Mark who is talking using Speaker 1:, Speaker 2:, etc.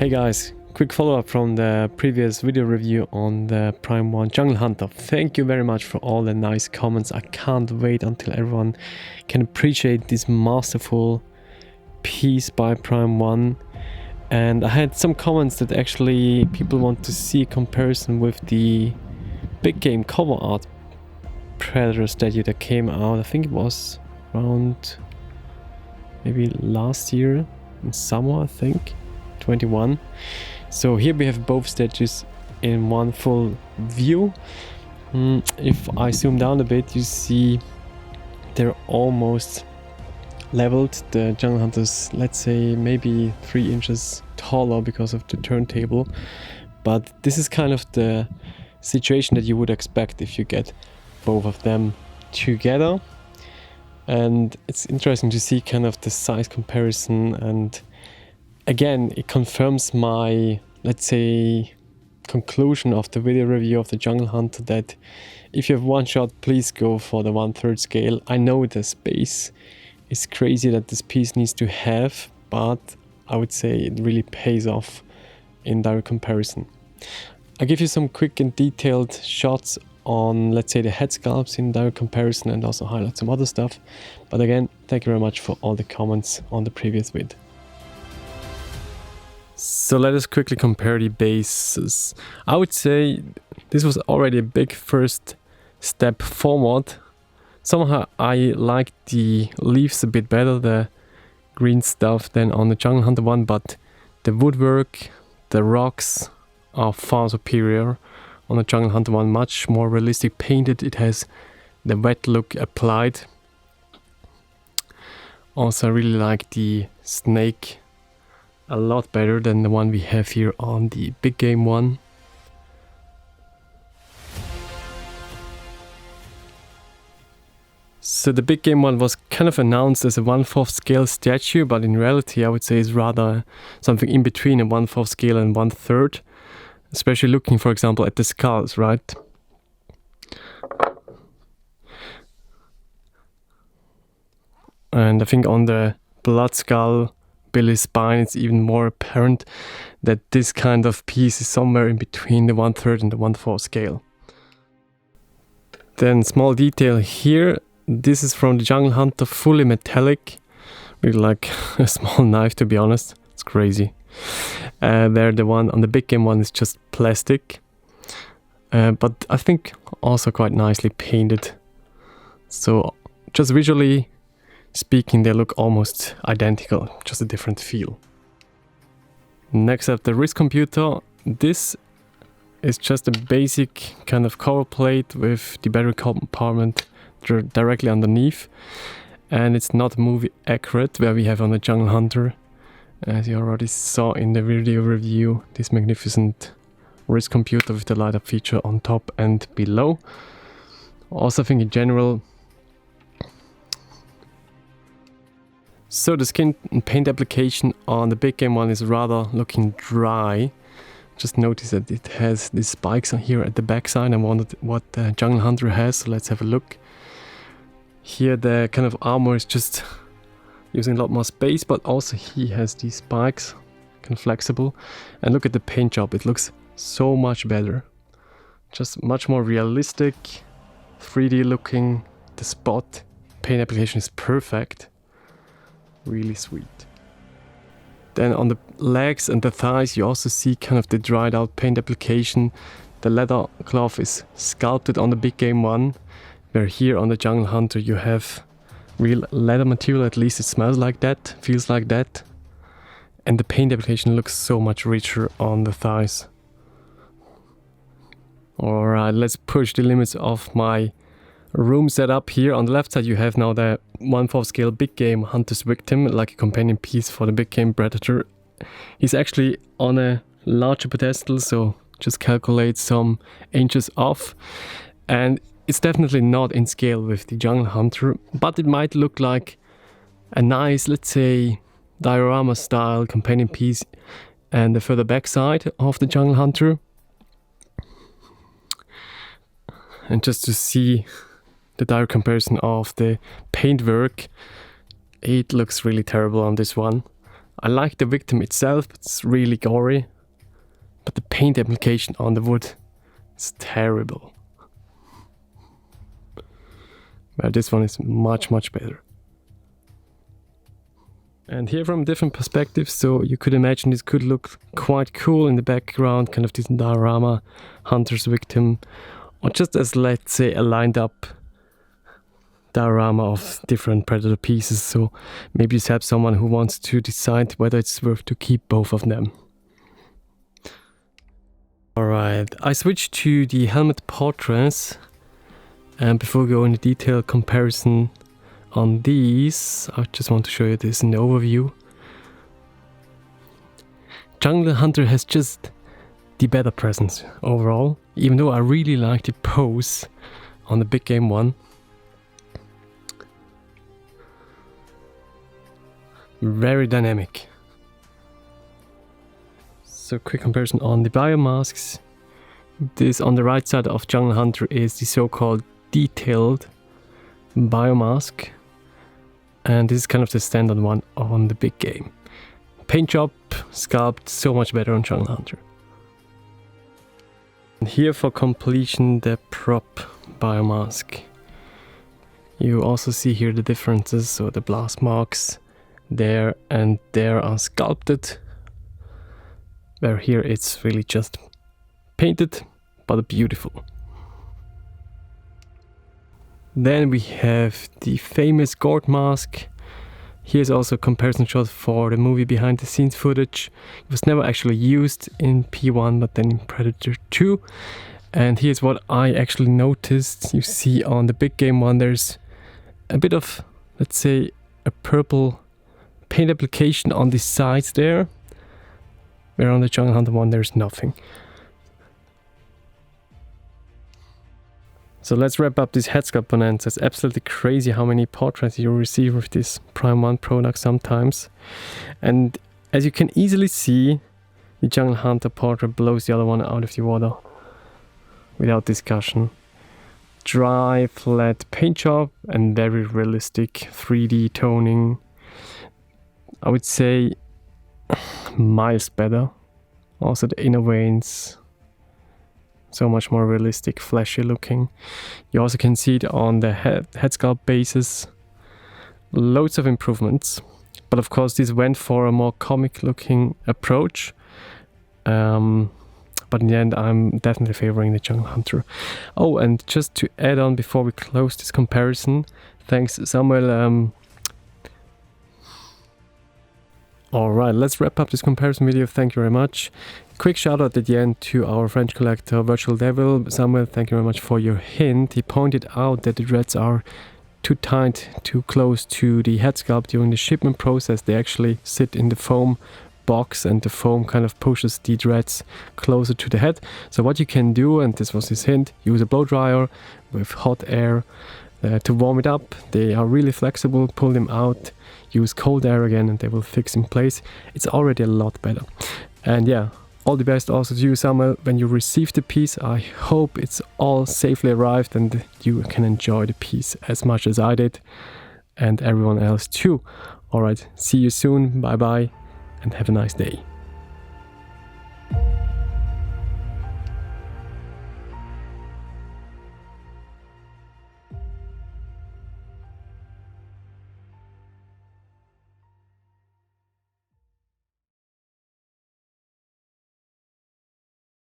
Speaker 1: Hey guys, quick follow-up from the previous video review on the Prime 1 Jungle Hunter. Thank you very much for all the nice comments. I can't wait until everyone can appreciate this masterful piece by Prime 1. And I had some comments that actually people want to see a comparison with the big game cover art Predator statue that came out. I think it was around maybe last year in summer, I think. 21. So here we have both statues in one full view. If I zoom down a bit, you see they're almost leveled. The Jungle Hunter's, let's say, maybe 3 inches taller because of the turntable, but this is kind of the situation that you would expect if you get both of them together. And it's interesting to see kind of the size comparison, and again, it confirms my, let's say, conclusion of the video review of the Jungle Hunter that if you have one shot, please go for the 1/3 scale. I know the space is crazy that this piece needs to have, but I would say it really pays off in direct comparison. I give you some quick and detailed shots on, let's say, the head sculpts in direct comparison, and also highlight some other stuff. But again, thank you very much for all the comments on the previous vid. So let us quickly compare the bases. I would say this was already a big first step forward. Somehow I like the leaves a bit better, the green stuff, than on the Jungle Hunter one, but the woodwork, the rocks are far superior on the Jungle Hunter one, much more realistic painted. It has the wet look applied. Also, I really like the snake a lot better than the one we have here on the big game one. So the big game one was kind of announced as a 1/4 scale statue, but in reality I would say it's rather something in between a 1/4 scale and 1/3, especially looking, for example, at the skulls, right? And I think on the blood skull, Billy's spine, it's even more apparent that this kind of piece is somewhere in between the 1/3 and the 1/4 scale. Then small detail here, this is from the Jungle Hunter, fully metallic, really like a small knife, to be honest. It's crazy. There, the one on the big game one is just plastic, but I think also quite nicely painted. So just visually speaking, they look almost identical, just a different feel. Next up, the wrist computer. This is just a basic kind of cover plate with the battery compartment directly underneath, and it's not movie accurate where we have on the Jungle Hunter. As you already saw in the video review, this magnificent wrist computer with the light up feature on top and below. Also, I think in general, so the skin and paint application on the big game one is rather looking dry. Just notice that it has these spikes here at the back side. I wondered what the Jungle Hunter has, so let's have a look. Here the kind of armor is just using a lot more space, but also he has these spikes, kind of flexible. And look at the paint job, it looks so much better. Just much more realistic, 3D looking. The spot paint application is perfect. Really sweet. Then on the legs and the thighs you also see kind of the dried out paint application. The leather cloth is sculpted on the big game one, where here on the Jungle Hunter you have real leather material, at least it smells like that, feels like that. And the paint application looks so much richer on the thighs. Alright, let's push the limits of my room setup. Here on the left side you have now the 1/4 scale big game Hunter's victim, like a companion piece for the big game Predator. He's actually on a larger pedestal, so just calculate some inches off, and it's definitely not in scale with the Jungle Hunter, but it might look like a nice, let's say, diorama style companion piece and the further back side of the Jungle Hunter. And just to see the direct comparison of the paintwork, it looks really terrible on this one. I like the victim itself, it's really gory, but the paint application on the wood is terrible. Well, this one is much better. And here from a different perspective, so you could imagine this could look quite cool in the background, kind of this diorama, hunter's victim, or just as, let's say, a lined up diorama of different predator pieces. So maybe you have someone who wants to decide whether it's worth to keep both of them. Alright, I switched to the helmet portraits, and before we go into detailed comparison on these, I just want to show you this in the overview. Jungle Hunter has just the better presence overall, even though I really like the pose on the big game one. Very dynamic. So quick comparison on the biomasks. This on the right side of Jungle Hunter is the so-called detailed biomask, and this is kind of the standard one on the big game. Paint job, sculpt, so much better on Jungle Hunter. And here for completion, the prop biomask. You also see here the differences, so the blast marks there and there are sculpted, where here it's really just painted, but beautiful. Then we have the famous gourd mask. Here's also a comparison shot for the movie behind the scenes footage. It was never actually used in P1, but then in Predator 2. And here's what I actually noticed. You see on the big game one, there's a bit of, let's say, a purple paint application on the sides there, where on the Jungle Hunter one there's nothing. So let's wrap up this head sculpt bonanza. It's absolutely crazy how many portraits you receive with this Prime 1 product sometimes. And as you can easily see, the Jungle Hunter portrait blows the other one out of the water without discussion. Dry, flat paint job and very realistic 3D toning. I would say miles better. Also the inner veins, so much more realistic, flashy looking. You also can see it on the head sculpt bases. Loads of improvements, but of course this went for a more comic looking approach. But in the end I'm definitely favoring the Jungle Hunter. Oh, and just to add on before we close this comparison, thanks Samuel. Alright, let's wrap up this comparison video. Thank you very much. Quick shout out at the end to our French collector Virtual Devil. Samuel, thank you very much for your hint. He pointed out that the dreads are too tight, too close to the head sculpt during the shipment process. They actually sit in the foam box and the foam kind of pushes the dreads closer to the head. So what you can do, and this was his hint, use a blow dryer with hot air to warm it up. They are really flexible, pull them out, use cold air again and they will fix in place. It's already a lot better. And yeah, all the best also to you, Samuel, when you receive the piece. I hope it's all safely arrived and you can enjoy the piece as much as I did and everyone else too. Alright, see you soon, bye bye and have a nice day.